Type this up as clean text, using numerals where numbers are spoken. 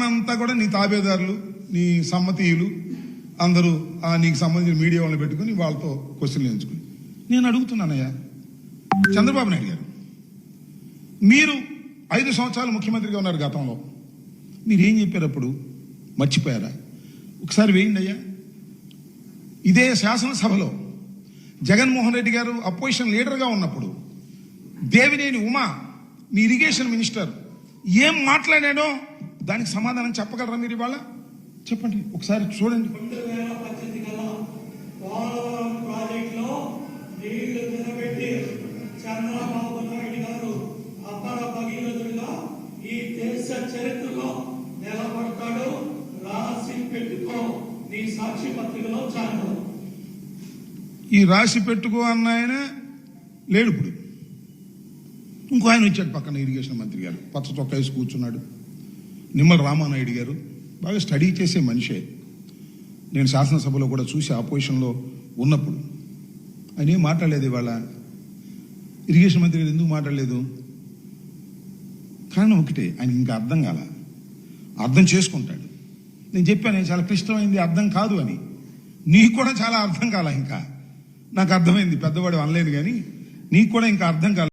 అంతా కూడా నీ తాబేదారులు, నీ సమ్మతీయులు అందరూ నీకు సంబంధించిన మీడియా వాళ్ళని పెట్టుకుని వాళ్ళతో క్వశ్చన్లు ఎంచుకుని నేను అడుగుతున్నానయ్యా, చంద్రబాబు నాయుడు గారు మీరు 5 సంవత్సరాలు ముఖ్యమంత్రిగా ఉన్నారు. గతంలో మీరేం చెప్పారు? అప్పుడు మర్చిపోయారా? ఒకసారి వేయండి అయ్యా. ఇదే శాసనసభలో జగన్మోహన్ రెడ్డి గారు అపోజిషన్ లీడర్గా ఉన్నప్పుడు దేవినేని ఉమా మీ ఇరిగేషన్ మినిస్టర్ ఏం మాట్లాడాడో దానికి సమాధానం చెప్పగలరా మీరు? ఇవాళ చెప్పండి, ఒకసారి చూడండి. 2018 కల్లా పోలవరం ప్రాజెక్టులో నీళ్లు నిలబెట్టి చంద్రబాబు నాయుడు గారు అపర భగీరథుడిగా ఈ దేశ చరిత్రలో నిలబడతాడు. రాసి పెట్టుకో, నీ సాక్షి పత్రికలో చాలు. ఈ రాసి పెట్టుకో అన్న ఆయన లేడు. ఇప్పుడు ఇంకో ఆయన వచ్చాడు పక్కన, ఇరిగేషన్ మంత్రి గారు, పచ్చ చొక్కా వేసి కూర్చున్నాడు. నిమ్మల రామానాయుడు గారు బాగా స్టడీ చేసే మనిషే. నేను శాసనసభలో కూడా చూసి ఆపోజిషన్లో ఉన్నప్పుడు ఆయన ఏం మాట్లాడలేదు. ఇవాళ ఇరిగేషన్ మంత్రి గారు ఎందుకు మాట్లాడలేదు? కారణం ఒకటే, ఆయన ఇంకా అర్థం కాల. అర్థం చేసుకుంటాడు. నేను చెప్పాను చాలా క్లిష్టమైంది, అర్థం కాదు అని. నీకు కూడా చాలా అర్థం కాల. ఇంకా నాకు అర్థమైంది, పెద్దవాడు అనలేదు కానీ నీకు కూడా ఇంకా అర్థం కాల.